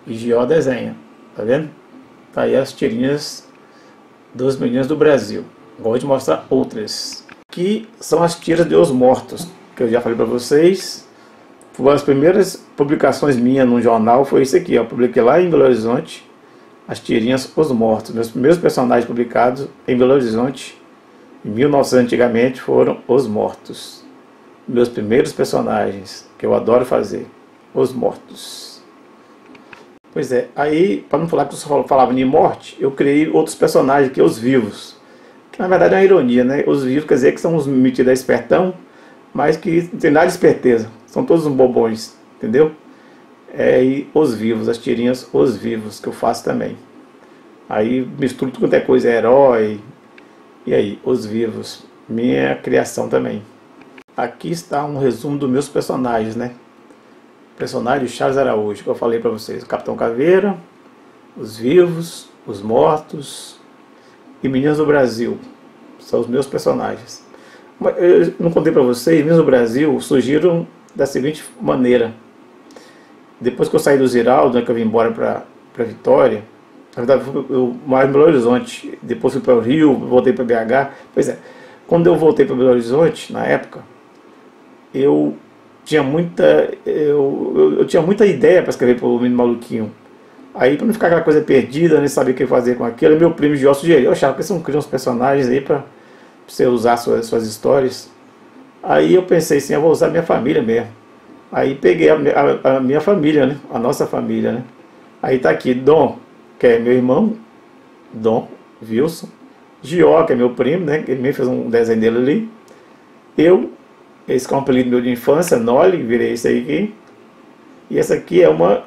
e Gió desenha, tá vendo? Tá aí as tirinhas dos meninos do Brasil. Vou te mostrar outras. Aqui são as tiras de Os Mortos, que eu já falei pra vocês. Uma das primeiras publicações minhas num jornal foi isso aqui, ó. Eu publiquei lá em Belo Horizonte. As tirinhas Os Mortos. Meus primeiros personagens publicados em Belo Horizonte, em 1900 antigamente, foram Os Mortos. Meus primeiros personagens, que eu adoro fazer. Os Mortos. Pois é, aí, para não falar que eu só falava de morte, eu criei outros personagens aqui, Os Vivos. Que na verdade é uma ironia, né? Os Vivos quer dizer que são uns metidos a espertão, mas que não tem nada de esperteza. São todos uns bobões, entendeu? E Os Vivos, as tirinhas Os Vivos, que eu faço também. Aí misturo tudo quanto é coisa, herói. E aí, Os Vivos, minha criação também. Aqui está um resumo dos meus personagens, né? Personagem de Charles Araújo, que eu falei pra vocês. O Capitão Caveira, Os Vivos, Os Mortos e Meninas do Brasil. São os meus personagens. Mas eu não contei pra vocês, Meninas do Brasil surgiram da seguinte maneira. Depois que eu saí do Ziraldo, né, que eu vim embora para Vitória, na verdade eu moro em Belo Horizonte, depois fui para o Rio, voltei para BH. Pois é, quando eu voltei para Belo Horizonte, na época, eu tinha muita ideia para escrever para o Menino Maluquinho. Aí, para não ficar aquela coisa perdida, nem saber o que fazer com aquilo, meu primo Gio sugeriu, eu achava que você não cria uns personagens aí para você usar suas histórias. Aí eu pensei assim, eu vou usar minha família mesmo. Aí peguei a minha família, né? A nossa família, né? Aí tá aqui Dom, que é meu irmão, Dom Wilson. Gió, que é meu primo, né? Ele me fez um desenho dele ali. Esse que é um apelido meu de infância, Noli, virei isso aí aqui. E essa aqui é uma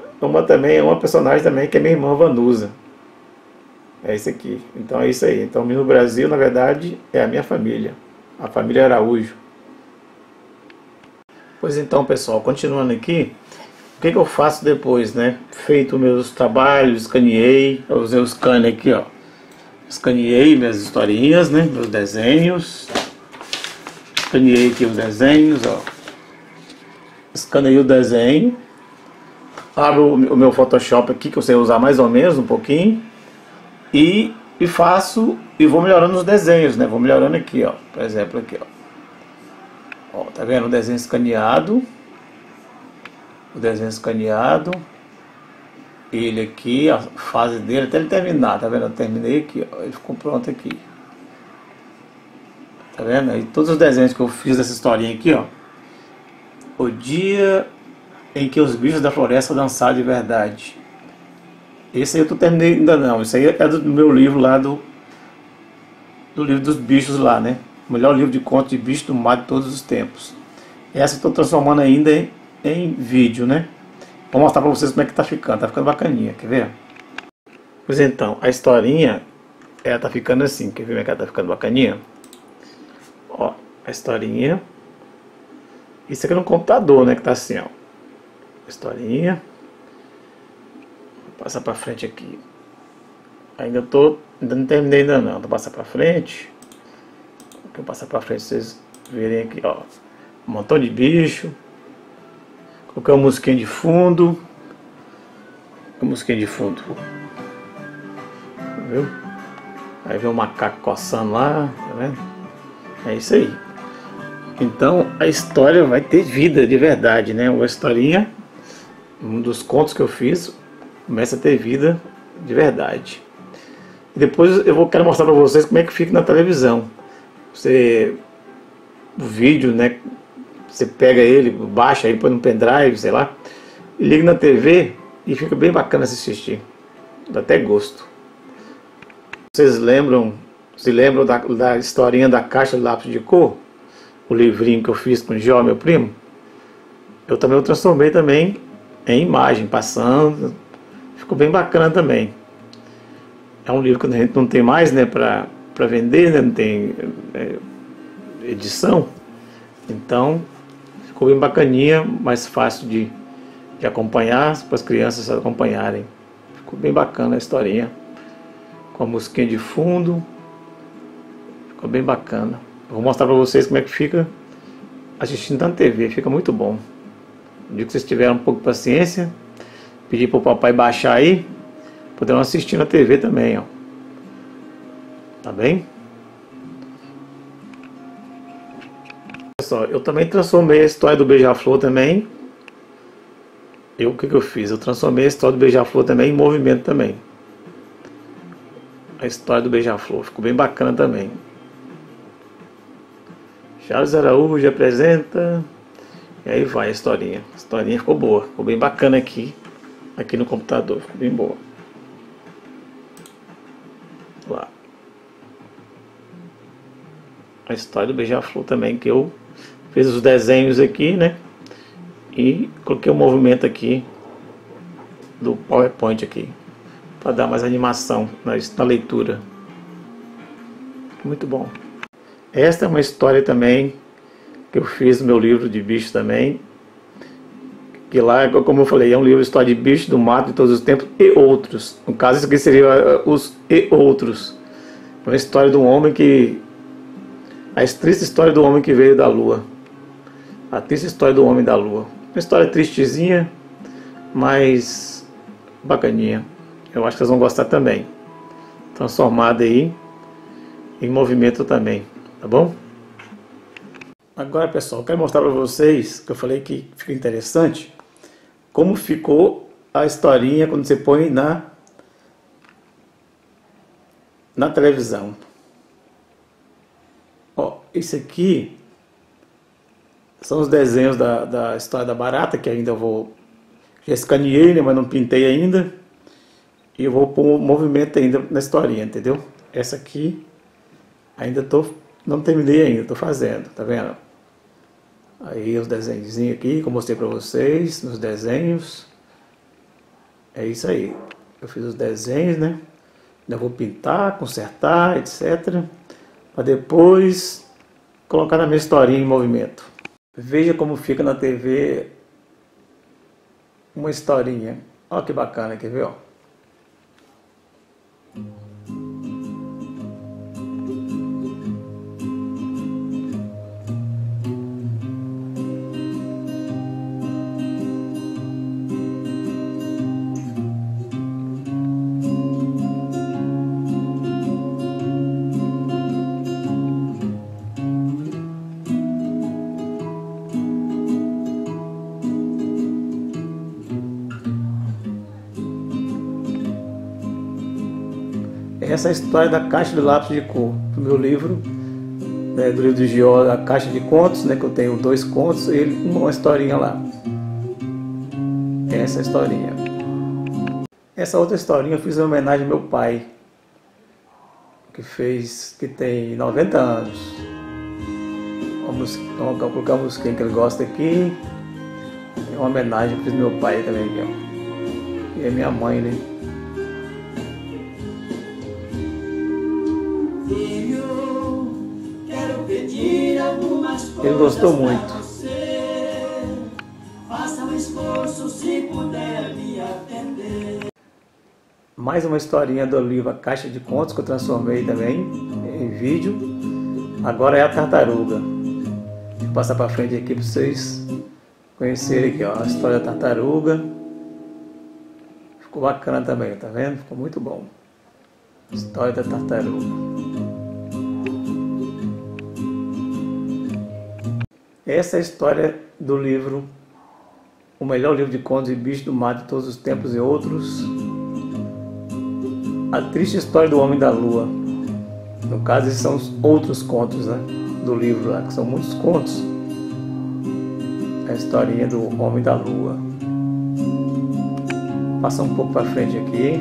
personagem também, que é minha irmã Vanusa. É isso aqui. Então é isso aí. Então no Brasil, na verdade, é a minha família. A família Araújo. Pois então, pessoal, continuando aqui, o que eu faço depois, né? Feito meus trabalhos, escaneei, eu usei o scanner aqui, ó. Escaneei minhas historinhas, né? Meus desenhos. Escaneei aqui os desenhos, ó. Escaneei o desenho. Abro o meu Photoshop aqui, que eu sei usar mais ou menos um pouquinho. E faço, e vou melhorando os desenhos, né? Vou melhorando aqui, ó. Por exemplo, aqui, ó. Ó, tá vendo o desenho escaneado? O desenho escaneado. Ele aqui, a fase dele, até ele terminar, tá vendo? Eu terminei aqui, ó, ele ficou pronto aqui. Tá vendo? Aí todos os desenhos que eu fiz dessa historinha aqui, ó. O dia em que os bichos da floresta dançaram de verdade. Esse aí eu tô terminei ainda não. Isso aí é do meu livro lá, do livro dos bichos lá, né? O melhor livro de contos de bicho do mar de todos os tempos. Essa eu estou transformando ainda em vídeo, né? Vou mostrar para vocês como é que tá ficando bacaninha, quer ver? Pois então, a historinha, ela tá ficando assim, quer ver como é que ela tá ficando bacaninha? Ó, a historinha. Isso aqui é no computador, né, que tá assim, ó. Historinha. Vou passar para frente aqui. Ainda não terminei ainda não, vou passar para frente. Vou passar pra frente pra vocês verem aqui, ó. Um montão de bicho. Coloquei uma musiquinha de fundo. Uma musiquinha de fundo. Viu? Aí vem o macaco coçando lá, tá vendo? É isso aí. Então a história vai ter vida de verdade, né? Uma historinha, um dos contos que eu fiz, começa a ter vida de verdade. E depois quero mostrar para vocês como é que fica na televisão. O vídeo, né? Você pega ele, baixa ele, põe no pendrive, sei lá, e liga na TV e fica bem bacana assistir. Dá até gosto. Vocês se lembram da historinha da caixa de lápis de cor? O livrinho que eu fiz com o Jó, meu primo? Eu transformei também em imagem, passando. Ficou bem bacana também. É um livro que a gente não tem mais, né, para vender, né, não tem edição. Então, ficou bem bacaninha, mais fácil de acompanhar, para as crianças acompanharem. Ficou bem bacana a historinha. Com a musiquinha de fundo. Ficou bem bacana. Eu vou mostrar para vocês como é que fica assistindo na TV. Fica muito bom. No dia que vocês tiverem um pouco de paciência, pedir para o papai baixar aí, poderão assistir na TV também, ó. Tá bem? Pessoal, eu também transformei a história do Beija-Flor também. O que eu fiz? Eu transformei a história do Beija-Flor também em movimento também. A história do Beija-Flor ficou bem bacana também. Charles Araújo apresenta. E aí vai a historinha. A historinha ficou boa, ficou bem bacana aqui no computador, ficou bem boa. Lá. A história do Beija-Flor também, que eu fiz os desenhos aqui, né? E coloquei o movimento aqui do PowerPoint aqui, para dar mais animação na leitura. Muito bom. Esta é uma história também que eu fiz no meu livro de bichos também. Que lá, como eu falei, é um livro de história de bichos do mato de todos os tempos e outros. No caso, isso aqui seria os e outros. É uma história de um homem que... A triste história do homem que veio da lua. A triste história do homem da lua. Uma história tristezinha, mas bacaninha. Eu acho que vocês vão gostar também. Transformada aí em movimento também, tá bom? Agora, pessoal, eu quero mostrar para vocês, que eu falei que fica interessante, como ficou a historinha quando você põe na televisão. Ó, esse aqui são os desenhos da história da barata, que ainda já escaneei, né, mas não pintei ainda. E eu vou pôr um movimento ainda na historinha, entendeu? Essa aqui ainda não terminei ainda, estou fazendo, tá vendo? Aí os desenhos aqui que eu mostrei para vocês, nos desenhos. É isso aí. Eu fiz os desenhos, né? Ainda vou pintar, consertar, etc. Para depois colocar na minha historinha em movimento. Veja como fica na TV uma historinha. Olha que bacana, quer ver, ó? Essa é a história da caixa de lápis de cor, do meu livro, né, do livro do Gió, a caixa de contos, né, que eu tenho 2 contos e uma historinha lá. Essa historinha. Essa outra historinha eu fiz em homenagem ao meu pai, que tem 90 anos. Vamos colocar a musiquinha que ele gosta aqui. É uma homenagem que eu fiz ao meu pai também, ó. E a minha mãe, né? Ele gostou muito. Mais uma historinha do livro A Caixa de Contos, que eu transformei também em vídeo. Agora é a tartaruga. Vou passar para frente aqui para vocês conhecerem aqui, ó, a história da tartaruga. Ficou bacana também, tá vendo? Ficou muito bom. História da tartaruga. Essa é a história do livro, o melhor livro de contos e bichos do mar de todos os tempos e outros. A triste história do homem da lua. No caso, esses são os outros contos, né, do livro lá, que são muitos contos. A historinha do homem da lua. Passar um pouco para frente aqui.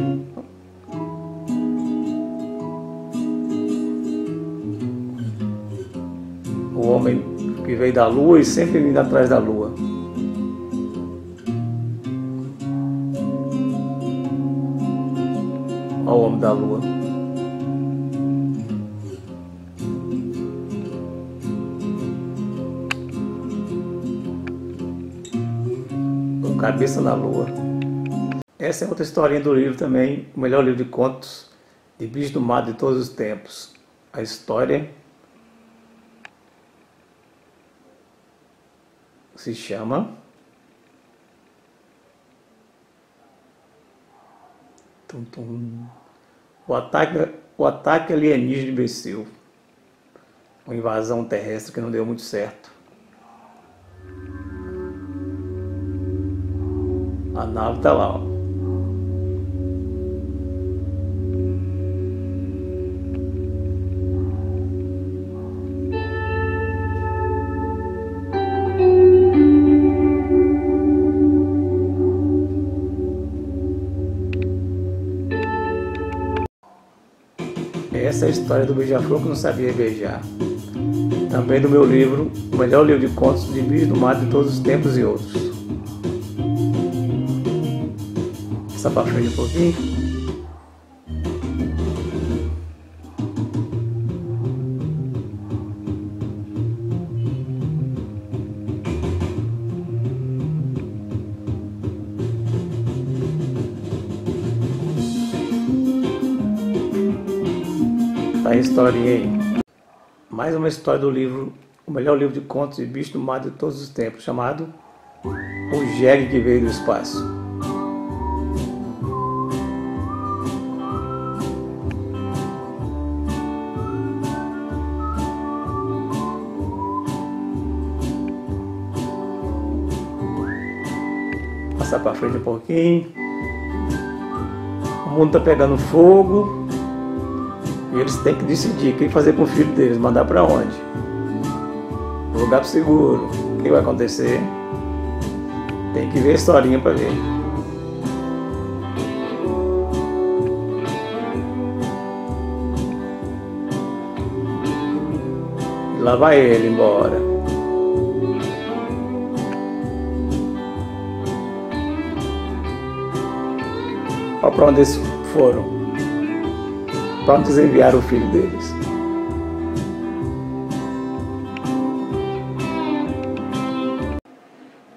O homem que veio da lua e sempre vindo atrás da lua. Olha o homem da lua. Com cabeça na lua. Essa é outra historinha do livro também, o melhor livro de contos de bichos do mar de todos os tempos. A história se chama O ataque alienígena imbecil. Uma invasão terrestre que não deu muito certo. A nave está lá, ó. Essa é a história do beija-flor que não sabia beijar. Também do meu livro, o melhor livro de contos de bichos do mar de todos os tempos e outros. Essa para frente um pouquinho. Tá a historinha aí. Mais uma história do livro, o melhor livro de contos de bichos do mar de todos os tempos, chamado O Jegue que Veio do Espaço. Passar para frente um pouquinho. O mundo tá pegando fogo. E eles têm que decidir o que fazer com o filho deles, mandar para onde? Lugar seguro. O que vai acontecer? Tem que ver a historinha para ver. E lá vai ele embora. Olha para onde eles foram. Prontos a enviar o filho deles.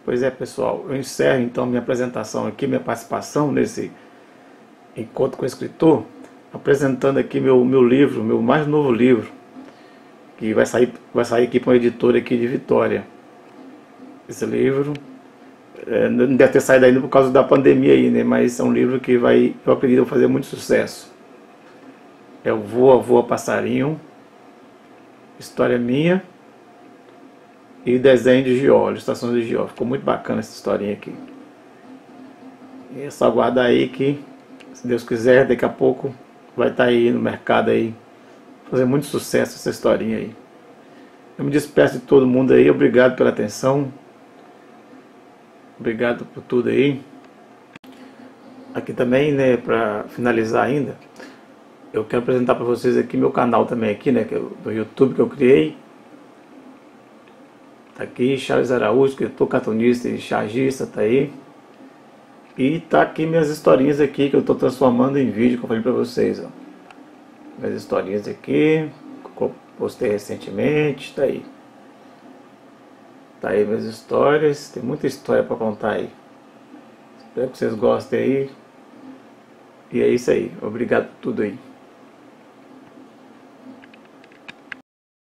Pois é, pessoal, eu encerro então minha apresentação aqui, minha participação nesse encontro com o escritor, apresentando aqui meu livro, meu mais novo livro, que vai sair aqui para uma editora aqui de Vitória. Esse livro não deve ter saído ainda por causa da pandemia aí, né? Mas é um livro que eu acredito, fazer muito sucesso. É o Voa, Voa Passarinho, história minha e desenho de Gió, ilustrações de Gió. Ficou muito bacana essa historinha aqui. E é só aguardar aí que, se Deus quiser, daqui a pouco vai estar aí no mercado aí, fazer muito sucesso essa historinha aí. Eu me despeço de todo mundo aí, obrigado pela atenção, obrigado por tudo aí. Aqui também, né, para finalizar ainda, eu quero apresentar para vocês aqui meu canal também aqui, né, que é do YouTube que eu criei. Tá aqui Charles Araújo, escritor, cartunista e chargista, tá aí. E tá aqui minhas historinhas aqui que eu tô transformando em vídeo, que eu falei para vocês, ó. Minhas historinhas aqui, que eu postei recentemente, tá aí. Tá aí minhas histórias, tem muita história para contar aí. Espero que vocês gostem aí. E é isso aí, obrigado por tudo aí.